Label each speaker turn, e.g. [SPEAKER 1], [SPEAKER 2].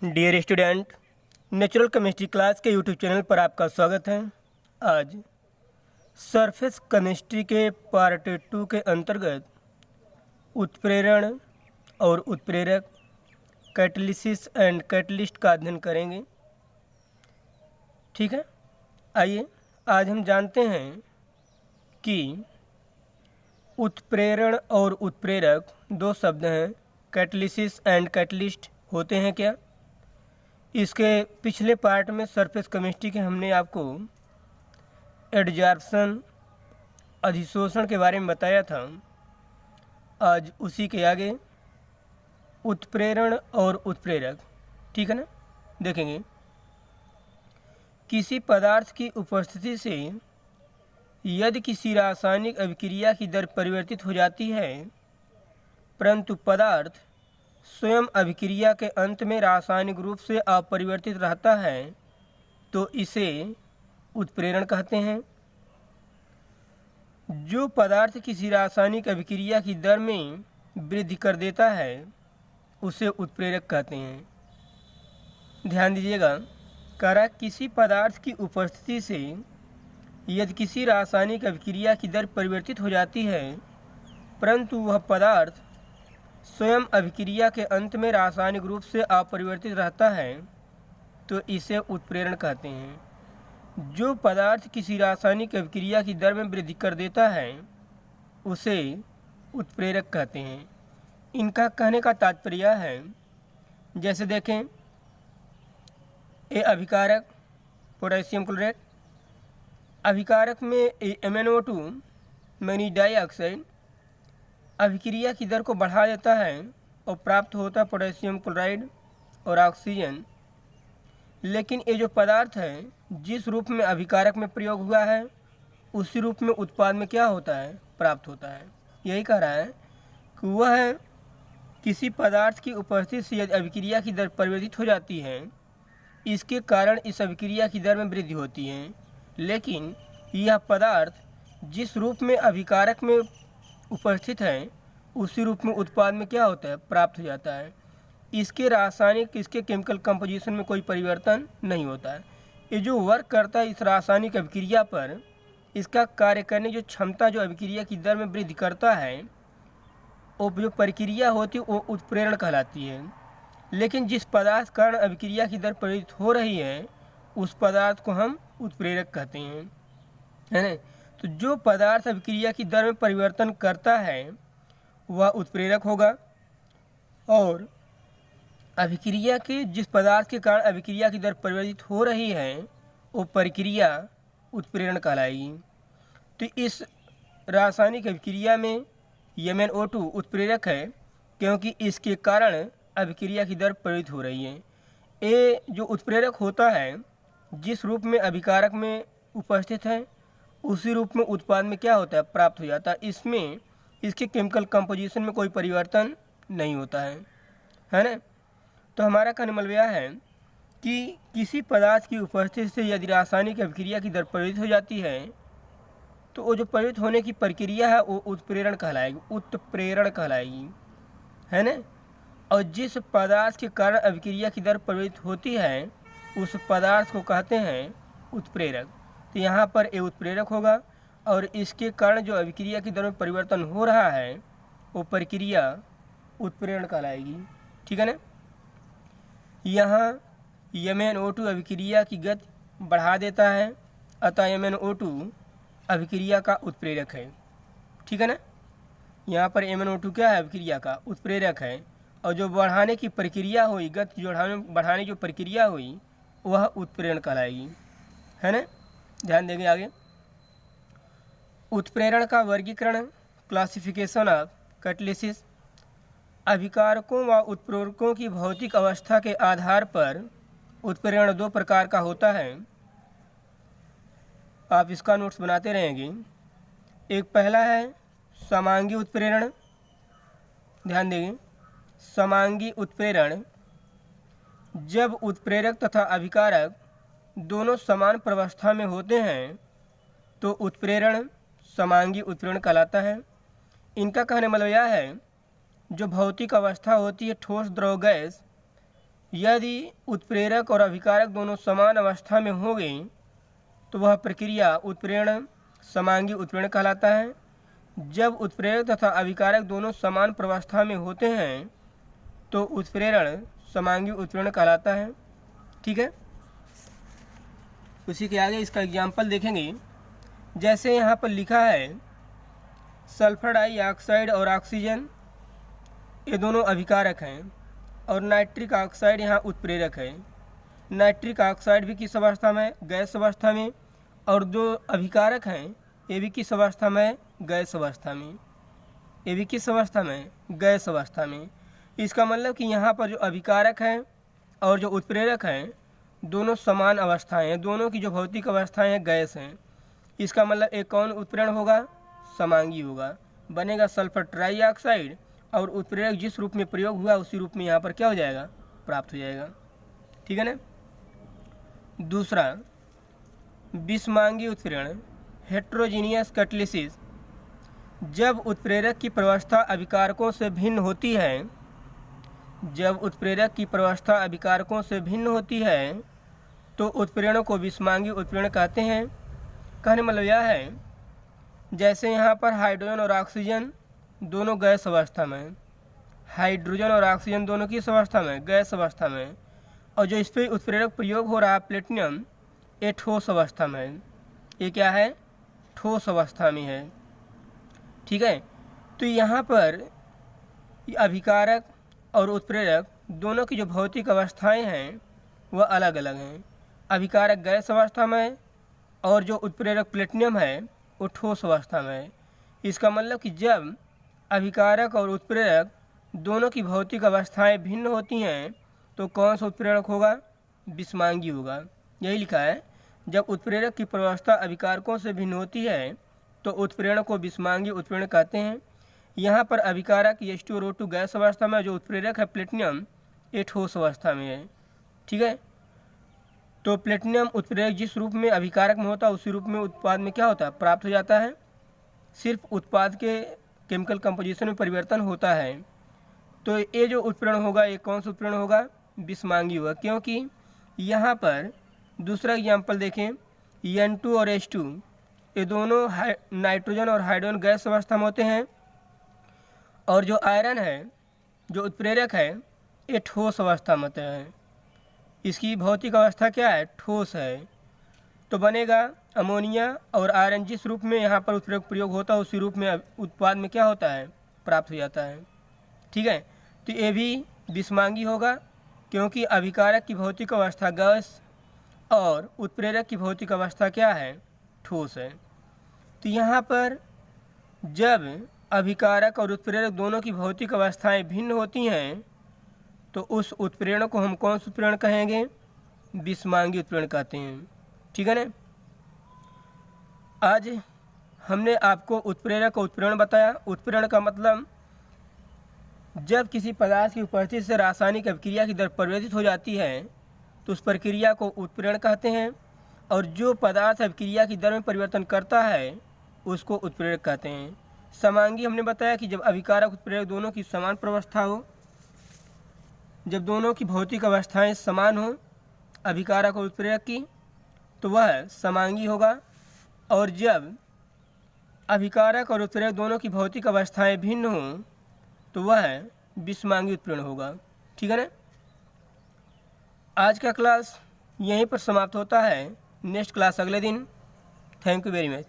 [SPEAKER 1] Dear student, natural chemistry class के YouTube channel पर आपका स्वागत है। आज सरफेस केमिस्ट्री के पार्ट 2 के अंतर्गत उत्प्रेरण और उत्प्रेरक, कैटलिसिस एंड कैटलिस्ट का अध्ययन करेंगे। ठीक है, आइए आज हम जानते हैं कि उत्प्रेरण और उत्प्रेरक दो शब्द हैं। कैटलिसिस एंड कैटलिस्ट होते हैं क्या? इसके पिछले पार्ट में सरफेस केमिस्ट्री के हमने आपको एडजॉर्प्शन, अधिशोषण के बारे में बताया था। आज उसी के आगे उत्प्रेरण और उत्प्रेरक, ठीक है ना, देखेंगे। किसी पदार्थ की उपस्थिति से यदि किसी रासायनिक अभिक्रिया की दर परिवर्तित हो जाती है परंतु पदार्थ स्वयं अभिक्रिया के अंत में रासायनिक रूप से अपरिवर्तित रहता है तो इसे उत्प्रेरण कहते हैं। जो पदार्थ किसी रासायनिक अभिक्रिया की दर में वृद्धि कर देता है उसे उत्प्रेरक कहते हैं। ध्यान दीजिएगा, करा किसी पदार्थ की उपस्थिति से यदि किसी रासायनिक अभिक्रिया की दर परिवर्तित हो जाती है परंतु वह पदार्थ स्वयं अभिक्रिया के अंत में रासायनिक रूप से अपरिवर्तित रहता है तो इसे उत्प्रेरण कहते हैं। जो पदार्थ किसी रासायनिक अभिक्रिया की दर में वृद्धि कर देता है उसे उत्प्रेरक कहते हैं। इनका कहने का तात्पर्य है, जैसे देखें, ए अभिकारक पोटेशियम क्लोराइड, अभिकारक में MnO2 मैग्नीज डाइऑक्साइड अभिक्रिया की दर को बढ़ा देता है और प्राप्त होता है पोटेशियम क्लोराइड और ऑक्सीजन। लेकिन ये जो पदार्थ है जिस रूप में अभिकारक में प्रयोग हुआ है उसी रूप में उत्पाद में क्या होता है, प्राप्त होता है। यही कह रहा है कि वह किसी पदार्थ की उपस्थिति से यदि अभिक्रिया की दर परिवर्तित हो जाती है, इसके कारण इस अभिक्रिया की दर में वृद्धि होती है, लेकिन यह पदार्थ जिस रूप में अभिकारक में उपस्थित है उसी रूप में उत्पाद में क्या होता है, प्राप्त हो जाता है। इसके रासायनिक, इसके केमिकल कंपोजिशन में कोई परिवर्तन नहीं होता है। ये जो वर्क करता है इस रासायनिक अभिक्रिया पर, इसका कार्य करने जो क्षमता जो अभिक्रिया की दर में वृद्धि करता है वो जो प्रक्रिया होती है वो उत्प्रेरण कहलाती है। लेकिन जिस पदार्थ कारण अभिक्रिया की दर परिवर्तित हो रही है उस पदार्थ को हम उत्प्रेरक कहते हैं, है ना। तो जो पदार्थ अभिक्रिया की दर में परिवर्तन करता है वह उत्प्रेरक होगा और अभिक्रिया के जिस पदार्थ के कारण अभिक्रिया की दर परिवर्तित हो रही है वो प्रक्रिया उत्प्रेरण कहलाएगी। तो इस रासायनिक अभिक्रिया में MnO2 उत्प्रेरक है क्योंकि इसके कारण अभिक्रिया की दर परिवर्तित हो रही है। ये जो उत्प्रेरक होता है जिस रूप में अभिकारक में उपस्थित है उसी रूप में उत्पाद में क्या होता है, प्राप्त हो जाता है। इसमें इसके केमिकल कंपोजिशन में कोई परिवर्तन नहीं होता है ना। तो हमारा कहने मतलब यह है कि किसी पदार्थ की उपस्थिति से यदि रासायनिक अभिक्रिया की दर परिवर्तित हो जाती है तो वो जो परिवर्तित होने की प्रक्रिया है वो उत्प्रेरण कहलाएगी, उत्प्रेरण कहलाएगी, है ना। और जिस पदार्थ के कारण अभिक्रिया की दर परिवर्तित होती है उस पदार्थ को कहते हैं उत्प्रेरक। तो यहाँ पर ये उत्प्रेरक होगा और इसके कारण जो अभिक्रिया की दर में परिवर्तन हो रहा है वो प्रक्रिया उत्प्रेरण कहलाएगी, ठीक है ना। यहाँ MnO2 अभिक्रिया की गति बढ़ा देता है, अतः MnO2 अभिक्रिया का उत्प्रेरक है, ठीक है ना। यहाँ पर MnO2 क्या है, अभिक्रिया का उत्प्रेरक है और जो बढ़ाने की प्रक्रिया हुई, गति जो बढ़ाने जो प्रक्रिया हुई वह उत्प्रेरण कहलाएगी, है ना। ध्यान देंगे आगे। उत्प्रेरण का वर्गीकरण, क्लासिफिकेशन ऑफ कैटलिसिस। अभिकारकों व उत्प्रेरकों की भौतिक अवस्था के आधार पर उत्प्रेरण दो प्रकार का होता है। आप इसका नोट्स बनाते रहेंगे। एक पहला है समांगी उत्प्रेरण। ध्यान देंगे, समांगी उत्प्रेरण जब उत्प्रेरक तथा अभिकारक दोनों समान प्रावस्था में होते हैं तो उत्प्रेरण समांगी उत्प्रेरण कहलाता है। इनका कहने मतलब यह है जो भौतिक अवस्था होती है ठोस, द्रव, गैस, यदि उत्प्रेरक और अभिकारक दोनों समान अवस्था में होंगे तो वह प्रक्रिया उत्प्रेरण समांगी उत्प्रेरण कहलाता है। जब उत्प्रेरक तथा अभिकारक दोनों समान प्रावस्था में होते हैं तो उत्प्रेरण समांगी उत्प्रेरण कहलाता है। ठीक है, उसी के आगे इसका एग्जाम्पल देखेंगे। जैसे यहाँ पर लिखा है सल्फर डाइऑक्साइड और ऑक्सीजन ये दोनों अभिकारक हैं और नाइट्रिक ऑक्साइड यहाँ उत्प्रेरक है। नाइट्रिक ऑक्साइड भी किस अवस्था में? गैस अवस्था में। और जो अभिकारक हैं ये भी किस अवस्था में? गैस अवस्था में। ये भी किस अवस्था में? गैस अवस्था में। इसका मतलब कि यहाँ पर जो अभिकारक हैं और जो उत्प्रेरक हैं दोनों समान अवस्थाएं हैं, दोनों की जो भौतिक अवस्थाएं हैं गैस हैं। इसका मतलब एक कौन उत्प्रेरण होगा? समांगी होगा। बनेगा सल्फर ट्राइऑक्साइड और उत्प्रेरक जिस रूप में प्रयोग हुआ उसी रूप में यहाँ पर क्या हो जाएगा? प्राप्त हो जाएगा। ठीक है ना। दूसरा विषमांगी उत्प्रेरण हेट्रोजीनियस कैटालिसिस। जब उत्प्रेरक की प्रावस्था अभिकारकों से भिन्न होती है, जब उत्प्रेरक की प्रावस्था अभिकारकों से भिन्न होती है तो उत्प्रेरणों को विषमांगी उत्प्रेरण कहते हैं। कहने मतलब यह है जैसे यहाँ पर हाइड्रोजन और ऑक्सीजन दोनों गैस अवस्था में, हाइड्रोजन और ऑक्सीजन दोनों किस अवस्था में? गैस अवस्था में। और जो इस पर उत्प्रेरक प्रयोग हो रहा है प्लेटिनम ये ठोस अवस्था में है। ये क्या है? ठोस अवस्था में है। ठीक है, तो यहाँ पर अभिकारक और उत्प्रेरक दोनों की जो भौतिक अवस्थाएं हैं वह अलग अलग हैं। अभिकारक गैस अवस्था में और जो उत्प्रेरक प्लेटिनम है वो ठोस अवस्था में है। इसका मतलब कि जब अभिकारक और उत्प्रेरक दोनों की भौतिक अवस्थाएं भिन्न होती हैं तो कौन सा उत्प्रेरक होगा? विषमांगी होगा। यही लिखा है जब उत्प्रेरक की प्रावस्था अभिकारकों से भिन्न होती है तो उत्प्रेरण को विषमांगी उत्प्रेरण कहते हैं। यहाँ पर अभिकारक H2O2 गैस अवस्था में, जो उत्प्रेरक है प्लेटिनम ये ठोस अवस्था में है। ठीक है, तो प्लेटिनम उत्प्रेरक जिस रूप में अभिकारक में होता है उसी रूप में उत्पाद में क्या होता है? प्राप्त हो जाता है। सिर्फ उत्पाद के केमिकल कंपोजिशन में परिवर्तन होता है। तो ये जो उत्प्रेरण होगा ये कौन सा उत्प्रेरण होगा? विषमांगी होगा। क्योंकि यहाँ पर दूसरा एग्जाम्पल देखें, N2 और H2 ये दोनों नाइट्रोजन और हाइड्रोजन गैस अवस्था में होते हैं और जो आयरन है जो उत्प्रेरक है ये ठोस अवस्था में होते हैं। इसकी भौतिक अवस्था क्या है? ठोस है। तो बनेगा अमोनिया और आयरन जिस रूप में यहाँ पर उत्प्रेरक प्रयोग होता है उसी रूप में उत्पाद में क्या होता है? प्राप्त हो जाता है। ठीक है, तो ये भी विषमांगी होगा क्योंकि अभिकारक की भौतिक अवस्था गैस और उत्प्रेरक की भौतिक अवस्था क्या है? ठोस है। तो यहाँ पर जब अभिकारक और उत्प्रेरक दोनों की भौतिक अवस्थाएं भिन्न होती हैं तो उस उत्प्रेरण को हम कौन सा उत्प्रेरण कहेंगे? विषमांगी उत्प्रेरण कहते हैं। ठीक है ना। आज हमने आपको उत्प्रेरक और उत्प्रेरण बताया। उत्प्रेरण का मतलब जब किसी पदार्थ की उपस्थिति से रासायनिक अभिक्रिया की दर परिवर्तित हो जाती है तो उस प्रक्रिया को उत्प्रेरण कहते हैं। और जो पदार्थ अभिक्रिया की दर में परिवर्तन करता है उसको उत्प्रेरक कहते हैं। समांगी हमने बताया कि जब अभिकारक उत्प्रेरक दोनों की समान प्रावस्था हो, जब दोनों की भौतिक अवस्थाएं समान हो अभिकारक और उत्प्रेरक की तो वह समांगी होगा। और जब अभिकारक और उत्प्रेरक दोनों की भौतिक अवस्थाएं भिन्न हों तो वह विषमांगी उत्प्रेरण होगा। ठीक है ना। आज का क्लास यहीं पर समाप्त होता है। नेक्स्ट क्लास अगले दिन। Thank you very much.